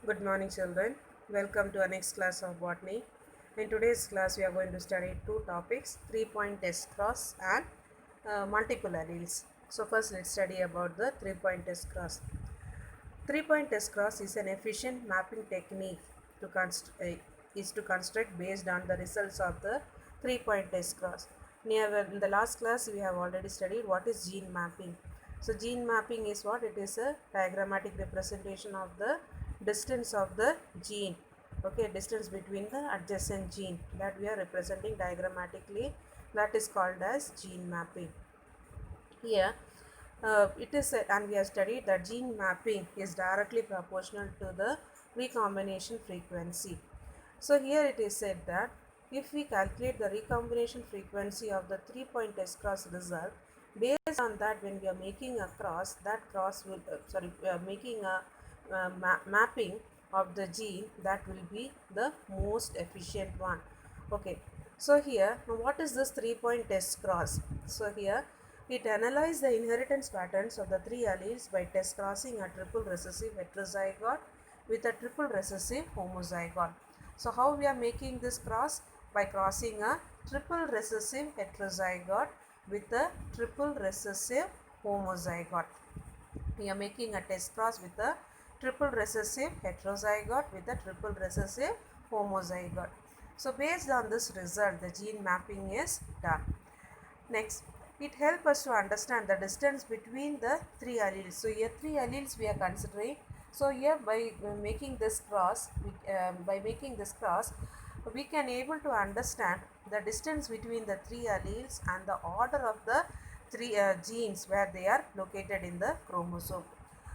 Good morning, children. Welcome to our next class of botany. In today's class, we are going to study two topics: three-point test cross and multiple alleles. So, first, let's study about the three-point test cross. Three-point test cross is an efficient mapping technique to construct based on the results of the three-point test cross. In the last class, we have already studied what is gene mapping. So, gene mapping is what? It is a diagrammatic representation of the distance of the gene. Okay, distance between the adjacent gene that we are representing diagrammatically. That is called as gene mapping. Here, and we have studied that gene mapping is directly proportional to the recombination frequency. So here it is said that if we calculate the recombination frequency of the three-point test cross result, based on that, when we are making a cross, that cross will we are making a mapping of the gene, that will be the most efficient one. Okay, so here what is this three-point test cross? So here it analyzes the inheritance patterns of the three alleles by test crossing a triple recessive heterozygote with a triple recessive homozygote. So how we are making this cross? By crossing a triple recessive heterozygote with a triple recessive homozygote. We are making a test cross with a triple recessive heterozygote with a triple recessive homozygote. So based on this result, the gene mapping is done. Next, it helps us to understand the distance between the three alleles. So here three alleles we are considering. So here by making this cross, we can able to understand the distance between the three alleles and the order of the three genes where they are located in the chromosome.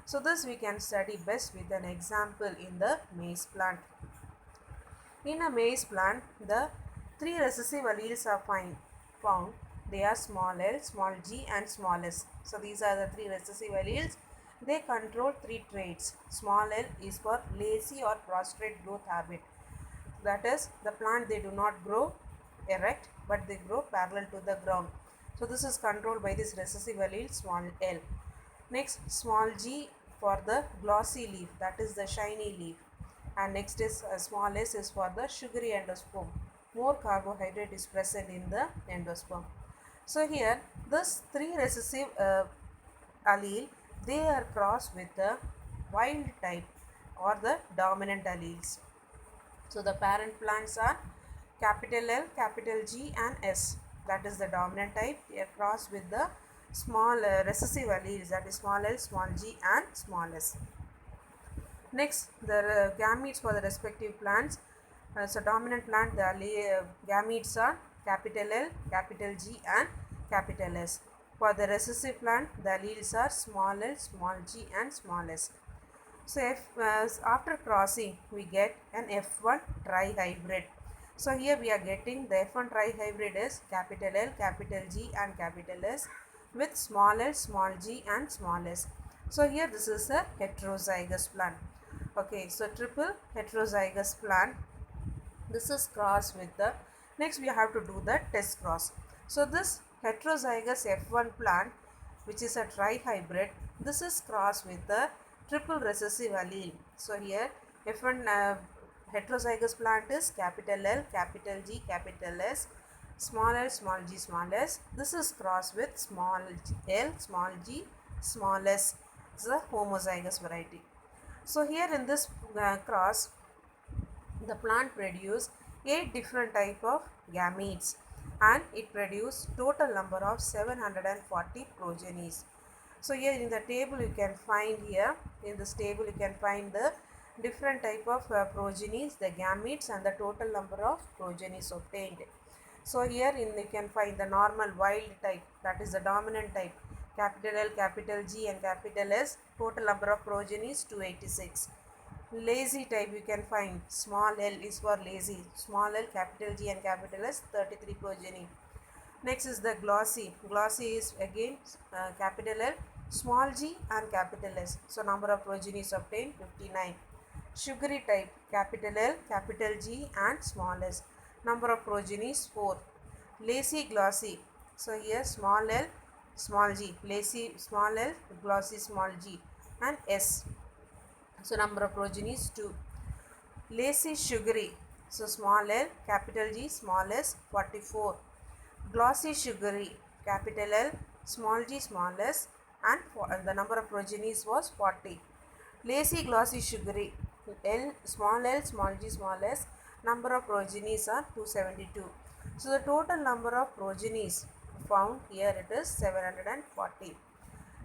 So this we can study best with an example in the maize plant. In a maize plant, the three recessive alleles are found. They are small l, small g and small s. So these are the three recessive alleles. They control three traits. Small l is for lazy or prostrate growth habit. That is, the plant they do not grow erect but they grow parallel to the ground. So this is controlled by this recessive allele small l. Next, small g for the glossy leaf, that is the shiny leaf. And next is small s is for the sugary endosperm. More carbohydrate is present in the endosperm. So here, this three recessive allele, they are crossed with the wild type or the dominant alleles. So the parent plants are capital L, capital G and S. That is the dominant type. They are crossed with the small recessive alleles, that is small l, small g and small s. Next, the gametes for the respective plants. So dominant plant, the gametes are capital L, capital G and capital S. For the recessive plant, the alleles are small l, small g and small s. So after crossing, we get an F1 trihybrid. So here we are getting the F1 trihybrid is capital L, capital G and capital S with small l, small g and small s. So here this is a heterozygous plant. Okay, so triple heterozygous plant. This is crossed with the, next we have to do the test cross. So this heterozygous F1 plant, which is a trihybrid, this is crossed with the triple recessive allele. So here F1 heterozygous plant is capital L, capital G, capital S, small l, small g, small s. This is crossed with small l, small g, small s. This is a homozygous variety. So here in this cross, the plant produce 8 different type of gametes and it produce total number of 740 progenies. So here in the table you can find here, in this table you can find the different type of progenies, the gametes and the total number of progenies obtained. So here you can find the normal wild type, that is the dominant type, capital L, capital G and capital S, total number of progenies 286. Lazy type you can find small l is for lazy, small l, capital G and capital S, 33 progeny. Next is the glossy. Glossy is again capital L, small g and capital S. So number of progenies obtained 59. Sugary type capital L, capital G and small s. Number of progenies 4. Lacy glossy. So here small l, small g. Lacy small l, glossy small g and S. So number of progenies 2. Lacy sugary, so small l, capital G, small s, 44. Glossy sugary, capital L, small g, small s, and the number of progenies was 40. Lacy glossy sugary, L, small g, small s, number of progenies are 272. So the total number of progenies found here, it is 740.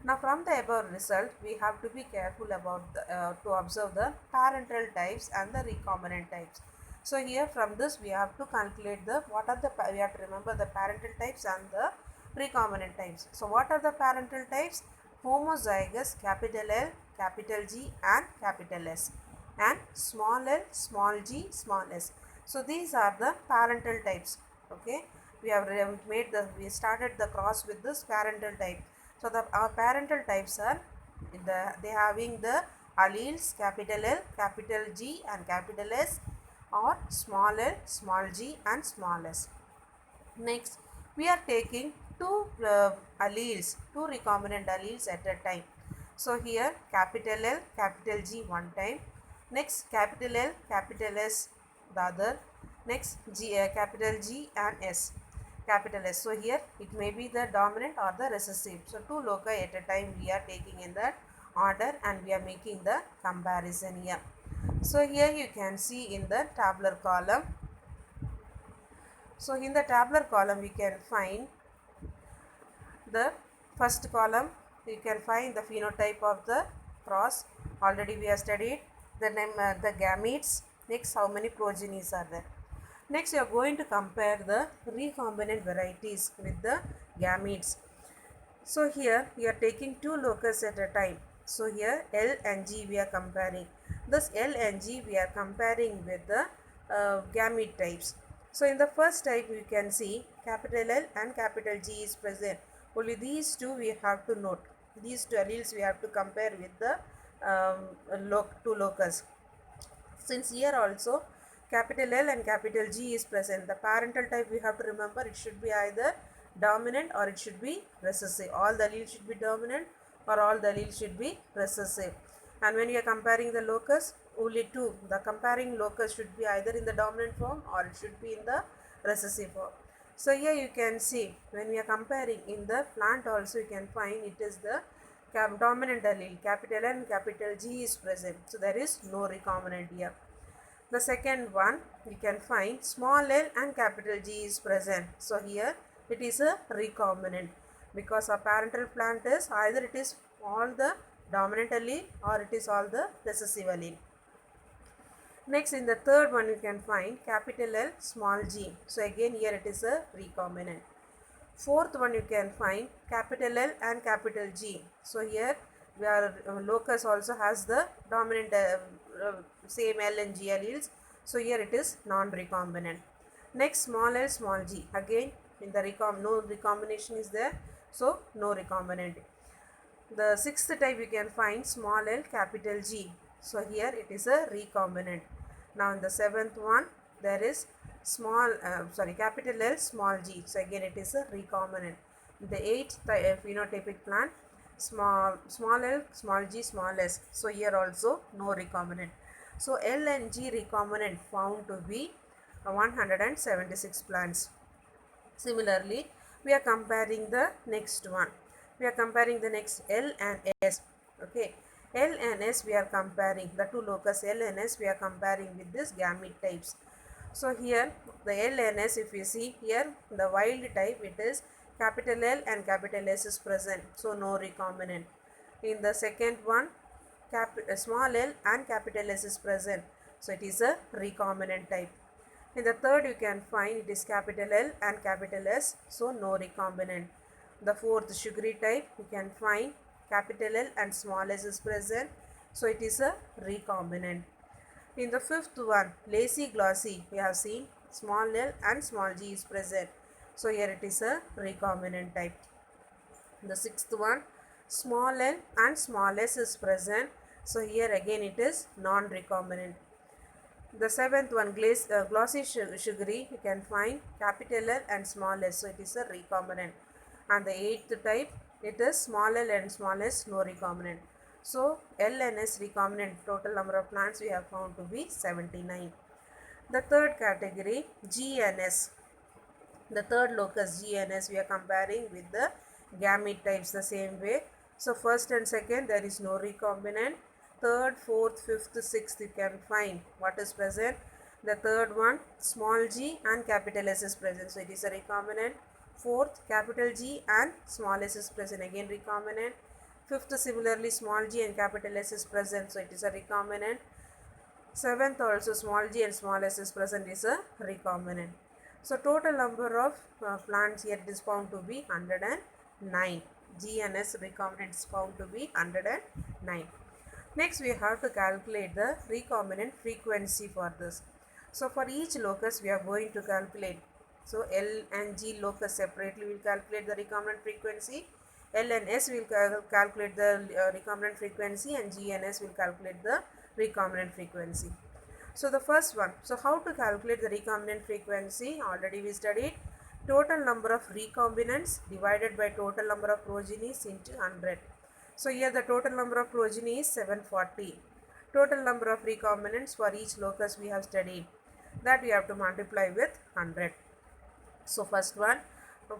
Now from the above result, we have to be careful about to observe the parental types and the recombinant types. So here from this we have to calculate the what are the we have to remember the parental types and the recombinant types. So what are the parental types? Homozygous, capital L, capital G and capital S, and small l, small g, small s. So these are the parental types. Okay, we have we started the cross with this parental type. So our parental types are they having the alleles capital L, capital G and capital S, or small l, small g and small s. Next, we are taking two recombinant alleles at a time. So here capital L, capital G one time. Next capital L, capital S the other. Next capital G and S, capital S. So here it may be the dominant or the recessive. So two loci at a time we are taking in that order and we are making the comparison here. So here you can see in the tabular column. So in the tabular column we can find the first column, you can find the phenotype of the cross. Already we have studied the the gametes. Next, how many progenies are there. Next, you are going to compare the recombinant varieties with the gametes. So here we are taking two locus at a time. So here L and G we are comparing. This L and G we are comparing with the gamete types. So in the first type you can see capital L and capital G is present. Only these two we have to note. These two alleles we have to compare with the two locus. Since here also capital L and capital G is present, the parental type we have to remember it should be either dominant or it should be recessive. All the alleles should be dominant or all the alleles should be recessive. And when you are comparing the locus, only two. The comparing locus should be either in the dominant form or it should be in the recessive form. So here you can see when we are comparing in the plant also you can find it is the dominant allele capital N capital G is present. So there is no recombinant here. The second one you can find small l and capital G is present. So here it is a recombinant because our parental plant is either it is all the dominant allele or it is all the recessive allele. Next, in the third one you can find capital L, small g. So again here it is a recombinant. Fourth one you can find capital L and capital G. So here we are locus also has the dominant same L and G alleles. So here it is non-recombinant. Next, small l, small g. Again in the no recombination is there. So no recombinant. The sixth type you can find small l, capital G. So here it is a recombinant. Now in the seventh one there is capital L, small g. So again it is a recombinant. The eighth phenotypic plant small l, small g, small s. So here also no recombinant. So L and G recombinant found to be 176 plants. Similarly, we are comparing the next one. We are comparing the next L and S. Okay, L and S we are comparing the two locus L and S we are comparing with this gamete types. So here the L and S, if you see here the wild type it is capital L and capital S is present. So no recombinant. In the second one small l and capital S is present. So it is a recombinant type. In the third you can find it is capital L and capital S. So no recombinant. The fourth sugary type you can find capital L and small s is present. So it is a recombinant. In the fifth one lacy glossy we have seen small l and small g is present. So here it is a recombinant type. The sixth one small l and small s is present. So here again it is non-recombinant. The seventh one glossy sugary you can find capital L and small s. So it is a recombinant. And the eighth type it is small l and small s no recombinant. So L and S recombinant total number of plants we have found to be 79. The third category G and S. The third locus G and S we are comparing with the gamete types the same way. So first and second there is no recombinant. Third, fourth, fifth, sixth you can find what is present. The third one small g and capital S is present, so it is a recombinant. Fourth, capital G and small s is present, again recombinant. Fifth, similarly small g and capital S is present, so it is a recombinant. Seventh, also small g and small s is present, is a recombinant. So total number of plants here is found to be 109. G and S recombinant is found to be 109. Next we have to calculate the recombinant frequency for this. So for each locus we are going to calculate. So L and G locus separately will calculate the recombinant frequency. L and S will calculate the recombinant frequency, and G and S will calculate the recombinant frequency. So the first one, so how to calculate the recombinant frequency? Already we studied total number of recombinants divided by total number of progenies into 100. So here the total number of progeny is 740. Total number of recombinants for each locus we have studied, that we have to multiply with 100. So first one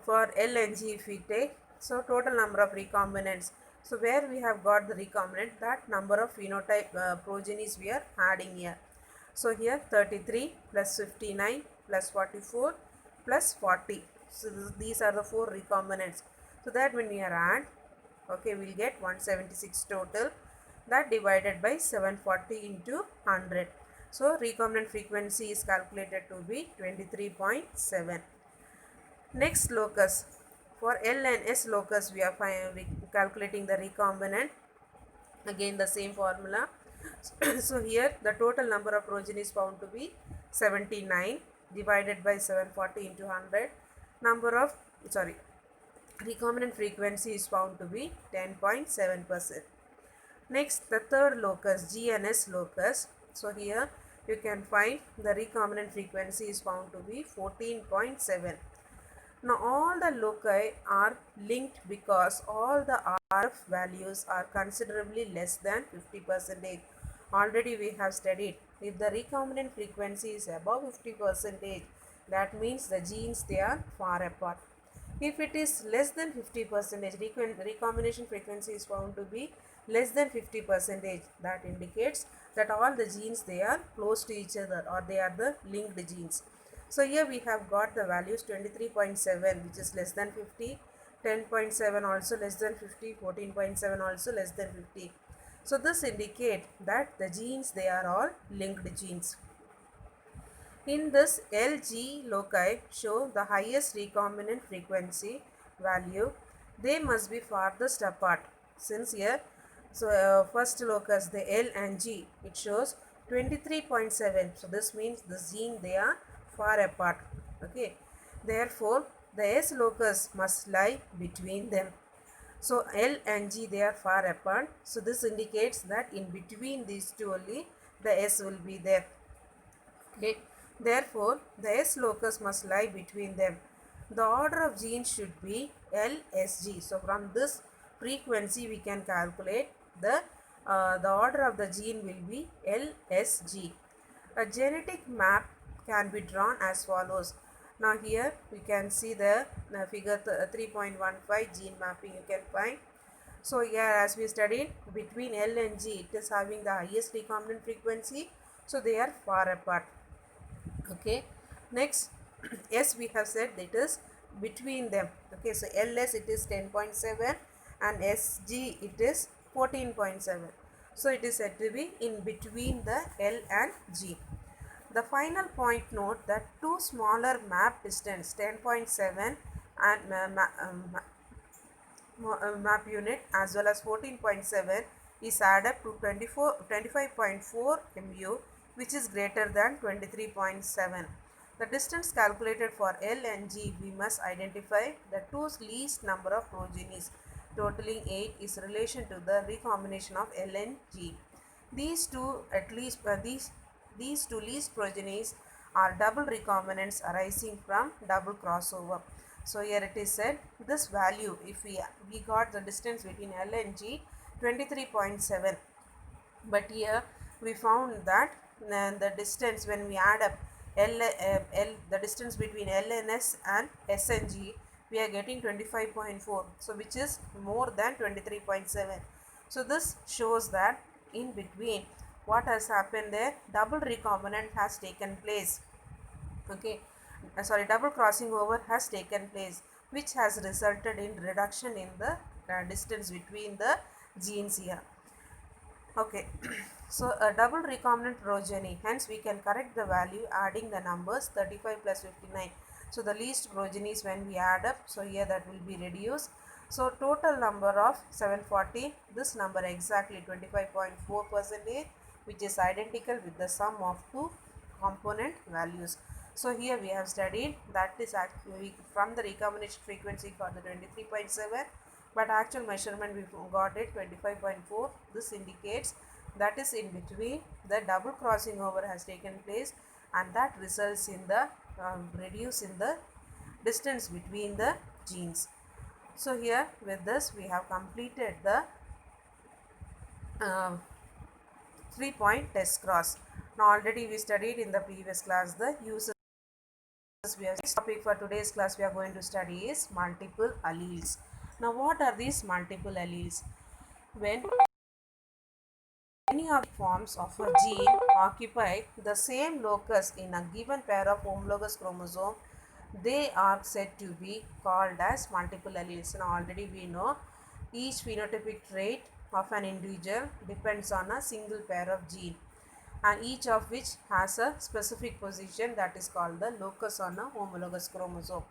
for L and G if we take, so total number of recombinants. So where we have got the recombinant, that number of phenotype progenies we are adding here. So here 33 plus 59 plus 44 plus 40. So these are the 4 recombinants. So that when we are add, okay, we'll get 176 total, that divided by 740 into 100. So recombinant frequency is calculated to be 23.7. Next locus, for L and S locus we are calculating the recombinant, again the same formula. So here the total number of progenies found to be 79 divided by 740 into 100. Recombinant frequency is found to be 10.7%. Next, the third locus, G and S locus. So here you can find the recombinant frequency is found to be 14.7. Now all the loci are linked because all the RF values are considerably less than 50%. Already we have studied, if the recombinant frequency is above 50%, that means the genes they are far apart. If it is less than 50%, recombination frequency is found to be less than 50%, that indicates that all the genes they are close to each other, or they are the linked genes. So here we have got the values 23.7 which is less than 50, 10.7 also less than 50, 14.7 also less than 50. So this indicates that the genes they are all linked genes. In this, LG loci show the highest recombinant frequency value. They must be farthest apart. Since here, so first locus, the L and G, it shows 23.7. So this means the gene they are far apart. Okay. Therefore, the S locus must lie between them. So L and G they are far apart. So this indicates that in between these two only the S will be there. Okay. Therefore, the S locus must lie between them. The order of genes should be LSG. So from this frequency we can calculate the order of the gene will be LSG. A genetic map can be drawn as follows. Now here we can see the figure 3.15 gene mapping you can find. So here as we studied, between L and G it is having the highest recombinant frequency. So they are far apart. Okay. Next, S we have said it is between them. Okay. So LS it is 10.7 and SG it is 14.7. So it is said to be in between the L and G. The final point, note that two smaller map distance 10.7 and map unit as well as 14.7 is added up to 25.4 mu, which is greater than 23.7. The distance calculated for L and G, we must identify the two least number of progenies totaling 8 is relation to the recombination of L and G. These two these two least progenies are double recombinants arising from double crossover. So here it is said this value, if we got the distance between L and G, 23.7. But here we found that the distance when we add up the distance between LNS and SNG, we are getting 25.4, so which is more than 23.7. So this shows that in between what has happened there, double recombinant has taken place. Okay, double crossing over has taken place, which has resulted in reduction in the distance between the genes here. Okay, so a double recombinant progeny, hence we can correct the value adding the numbers 35 plus 59. So the least progenies when we add up, so here that will be reduced. So total number of 740, this number exactly 25.4%, which is identical with the sum of two component values. So here we have studied that is actually from the recombination frequency got the 23.7, but actual measurement we got it 25.4. This indicates that is in between the double crossing over has taken place, and that results in the reduce in the distance between the genes. So here with this we have completed the 3-point test cross. Now already we studied in the previous class the uses. Next topic for today's class we are going to study is multiple alleles. Now what are these multiple alleles? When any of the forms of a gene occupy the same locus in a given pair of homologous chromosome, they are said to be called as multiple alleles. Now already we know each phenotypic trait of an individual depends on a single pair of gene, and each of which has a specific position that is called the locus on a homologous chromosome.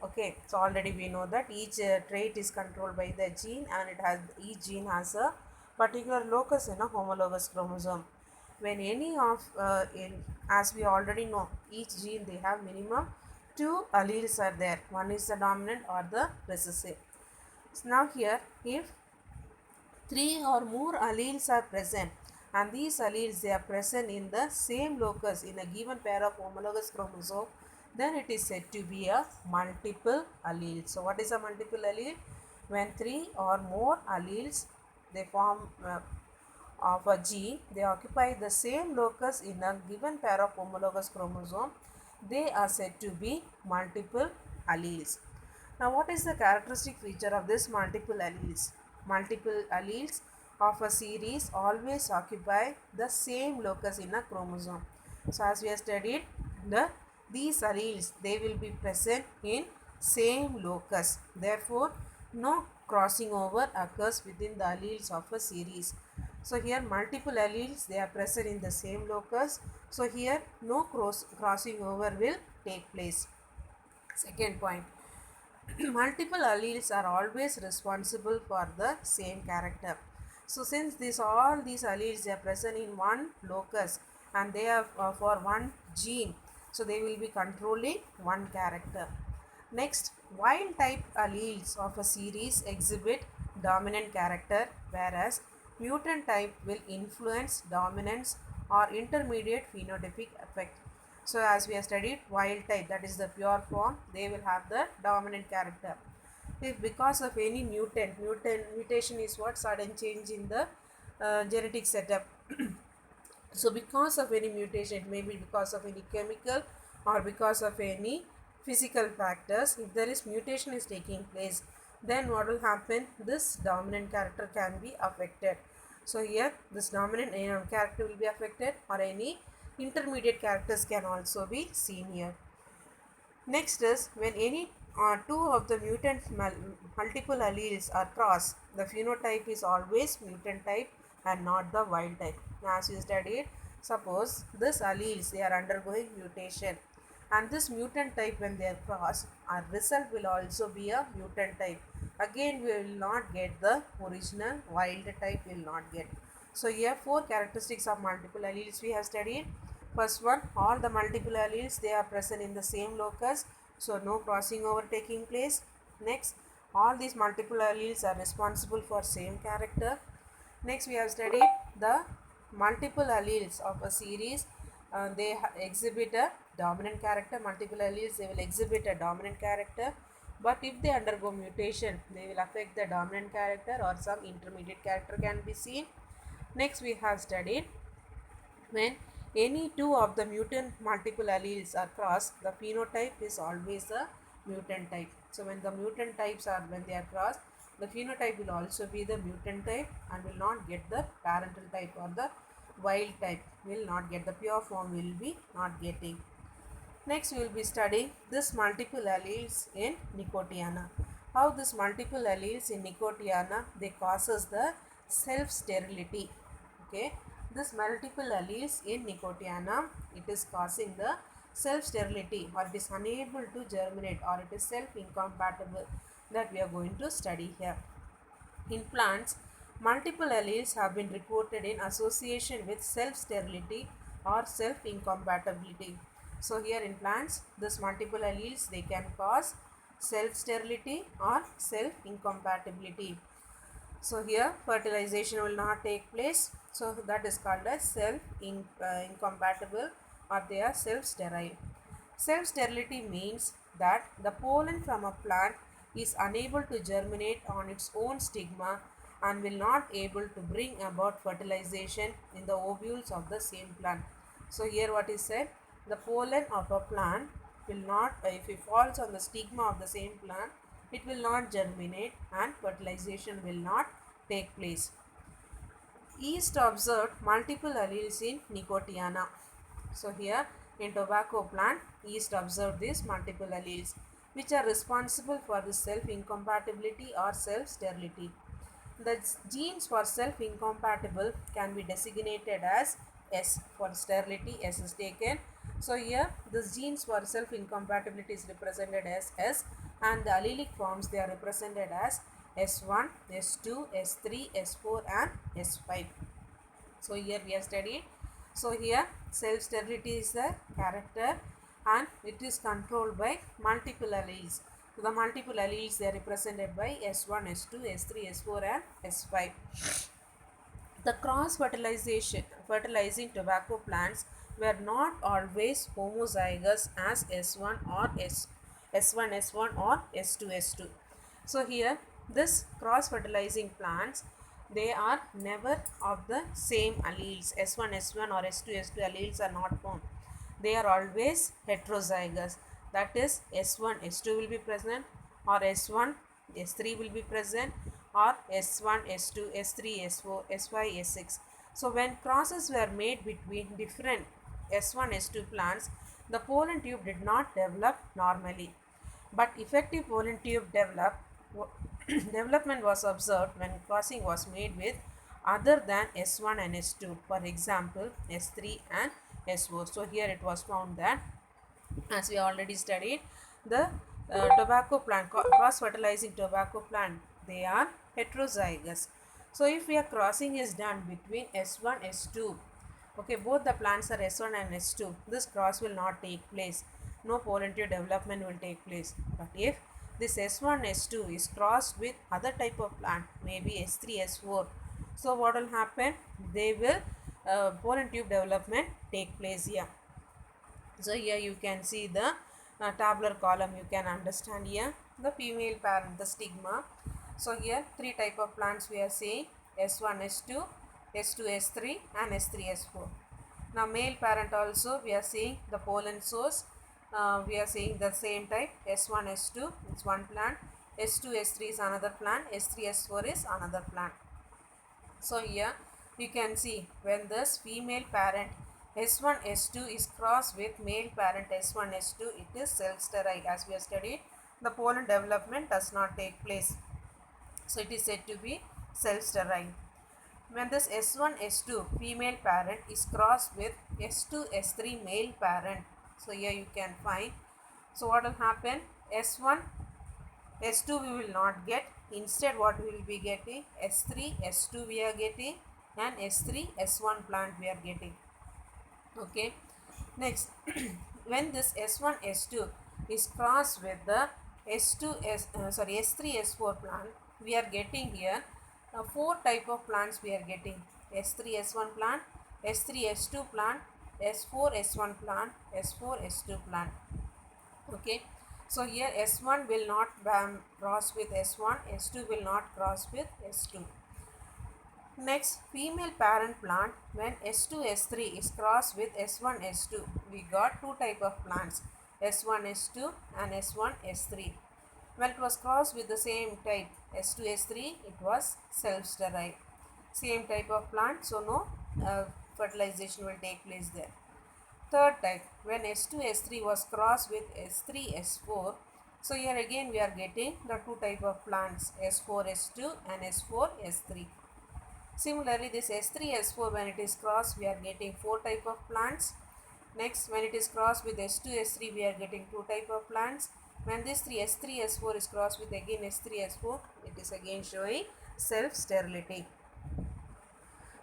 Okay, so already we know that each trait is controlled by the gene, and each gene has a particular locus in a homologous chromosome. When any of as we already know, each gene they have minimum two alleles are there. One is the dominant or the recessive. So now here, if three or more alleles are present, and these alleles they are present in the same locus in a given pair of homologous chromosome, then it is said to be a multiple allele. So what is a multiple allele? When three or more alleles they form of a gene, they occupy the same locus in a given pair of homologous chromosome, they are said to be multiple alleles. Now what is the characteristic feature of this multiple alleles? Multiple alleles of a series always occupy the same locus in a chromosome. So as we have studied, these alleles they will be present in same locus. Therefore, no crossing over occurs within the alleles of a series. So here multiple alleles they are present in the same locus. So here no crossing over will take place. Second point, multiple alleles are always responsible for the same character. So since all these alleles are present in one locus and they are for one gene, so they will be controlling one character. Next, wild type alleles of a series exhibit dominant character, whereas mutant type will influence dominance or intermediate phenotypic effect. So as we have studied, wild type, that is the pure form, they will have the dominant character. If because of any mutation is what? Sudden change in the genetic setup. So because of any mutation, it may be because of any chemical or because of any physical factors. If there is mutation is taking place, then what will happen? This dominant character can be affected. So here this dominant character will be affected, or any intermediate characters can also be seen here. Next is when any two of the mutant multiple alleles are crossed, the phenotype is always mutant type and not the wild type. Now, as you studied, suppose this alleles they are undergoing mutation, and this mutant type when they are crossed, our result will also be a mutant type. Again, we will not get the original wild type, will not get. So here four characteristics of multiple alleles we have studied. First one, all the multiple alleles they are present in the same locus, so no crossing over taking place. Next, all these multiple alleles are responsible for same character. Next, we have studied the multiple alleles of a series. They exhibit a dominant character. Multiple alleles they will exhibit a dominant character, But if they undergo mutation, they will affect the dominant character or some intermediate character can be seen. Next, we have studied when any two of the mutant multiple alleles are crossed, the phenotype is always a mutant type. So when the mutant types are when they are crossed, the phenotype will also be the mutant type and will not get the parental type or the wild type will not get the pure form will be not getting. Next, we will be studying this multiple alleles in Nicotiana. How this multiple alleles in Nicotiana they causes the self sterility. Okay, this multiple alleles in Nicotiana it is causing the self sterility or it is unable to germinate or it is self incompatible that we are going to study here. In plants, multiple alleles have been reported in association with self-sterility or self-incompatibility. So here in plants, this multiple alleles they can cause self-sterility or self-incompatibility. So here fertilization will not take place. So that is called as self-incompatible or they are self-sterile. Self-sterility means that the pollen from a plant is unable to germinate on its own stigma and will not able to bring about fertilization in the ovules of the same plant. So here what is said, the pollen of a plant will not, if it falls on the stigma of the same plant, it will not germinate and fertilization will not take place. Yeast observed multiple alleles in Nicotiana. So here in tobacco plant, yeast observed these multiple alleles which are responsible for the self-incompatibility or self-sterility. The genes for self-incompatible can be designated as S. For sterility, S is taken. So here this genes for self-incompatibility is represented as S and the allelic forms they are represented as S1, S2, S3, S4 and S5. So here we are studying. So here self-sterility is the character and it is controlled by multiple alleles. So the multiple alleles they are represented by S1, S2, S3, S4 and S5. The cross fertilizing tobacco plants were not always homozygous as S1 or S1 S1 or S2 S2. So here this cross fertilizing plants they are never of the same alleles. S1 S1 or S2 S2 alleles are not found. They are always heterozygous. That is S1 S2 will be present or S1 S3 will be present or S1 S2 S3 S4 S5 S6. So when crosses were made between different S1 S2 plants, the pollen tube did not develop normally, but effective pollen tube development was observed when crossing was made with other than S1 and S2, for example S3 and S4. So here it was found that, as we already studied, the tobacco plant, cross fertilizing tobacco plant, they are heterozygous. So if your crossing is done between S1 S2, okay, both the plants are S1 and S2, this cross will not take place, no pollen tube development will take place. But if this S1 S2 is crossed with other type of plant, maybe S3 S4, so what will happen, they will pollen tube development take place here. So here you can see the tabular column, you can understand here the female parent, the stigma. So here three type of plants we are seeing, S1 S2 S2 S3 and S3 S4. Now male parent also we are seeing the pollen source, we are seeing the same type, S1 S2 it's one plant, S2 S3 is another plant, S3 S4 is another plant. So here you can see when this female parent S1 S2 is crossed with male parent S1 S2, it is self-sterile. As we have studied, the pollen development does not take place. So it is said to be self-sterile. When this S1 S2 female parent is crossed with S2 S3 male parent, so here you can find, so what will happen, S1 S2 we will not get, instead what we will be getting, S3 S2 we are getting and S3 S1 plant we are getting. Okay, next when this S1 S2 is crossed with the S3 S4 plant, we are getting here four type of plants we are getting, S3 S1 plant, S3 S2 plant, S4 S1 plant, S4 S2 plant. Okay, So here S1 will not cross with S1, S2 will not cross with S2. Next, female parent plant, when S2 S3 is crossed with S1 S2, we got two type of plants, S1 S2 and S1 S3. When it was crossed with the same type S2 S3, it was self sterile. Same type of plant, so no fertilization will take place there. Third type, when S2 S3 was crossed with S3 S4, so here again we are getting the two type of plants, S4 S2 and S4 S3. Similarly, this S3 S4, when it is crossed, we are getting four type of plants. Next, when it is crossed with S2 S3, we are getting two type of plants. When this S3 S4 is crossed with again S3 S4, it is again showing self sterility.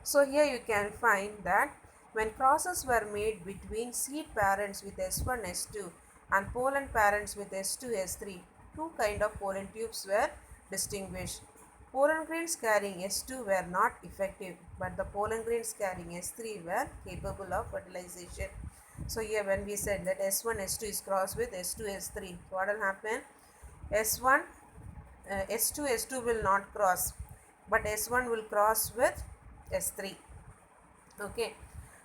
So here you can find that when crosses were made between seed parents with S1 S2 and pollen parents with S2 S3, two kind of pollen tubes were distinguished. Pollen grains carrying S2 were not effective, but the pollen grains carrying S3 were capable of fertilization. So here when we said that S1 S2 is crossed with S2 S3, what will happen? S1 S2 S2 will not cross, but S1 will cross with S3. Okay,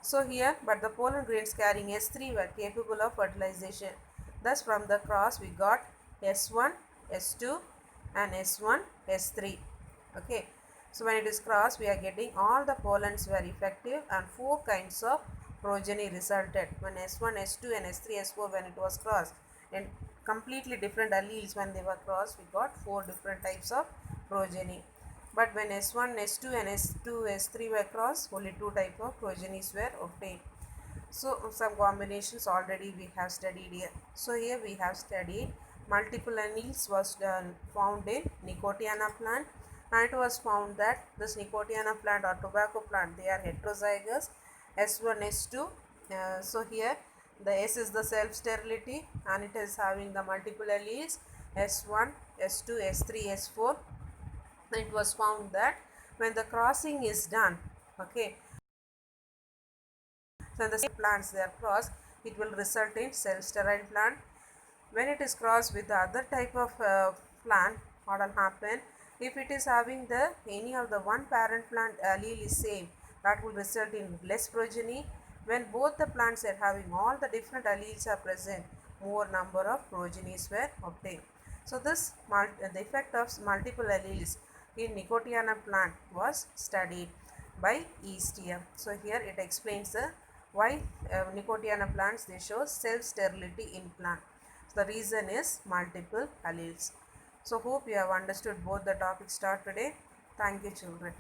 so here but the pollen grains carrying S3 were capable of fertilization. Thus from the cross we got S1 S2 and S1 S3. Okay, so when it is crossed we are getting all the pollens were effective and four kinds of progeny resulted. When S1 S2 and S3 S4, when it was crossed, and completely different alleles, when they were crossed, we got four different types of progeny. But when S1 S2 and S2 S3 were crossed, only two type of progenies were obtained. So some combinations already we have studied here. So here we have studied multiple alleles was found in Nicotiana plant, and it was found that this Nicotiana plant or tobacco plant, they are heterozygous S1 S2. So here the S is the self sterility and it is having the multiple alleles S1 S2 S3 S4. It was found that when the crossing is done, okay, so the same plants they are crossed, it will result in self sterile plant. When it is crossed with the other type of plant, what will happen? If it is having the any of the one parent plant allele is same, that will result in less progeny. When both the plants are having all the different alleles are present, more number of progenies were obtained. So this the effect of multiple alleles in Nicotiana plant was studied by Eastia. So here it explains the why Nicotiana plants they show self sterility in plant. The reason is multiple alleles. So hope you have understood both the topics taught today. Thank you children.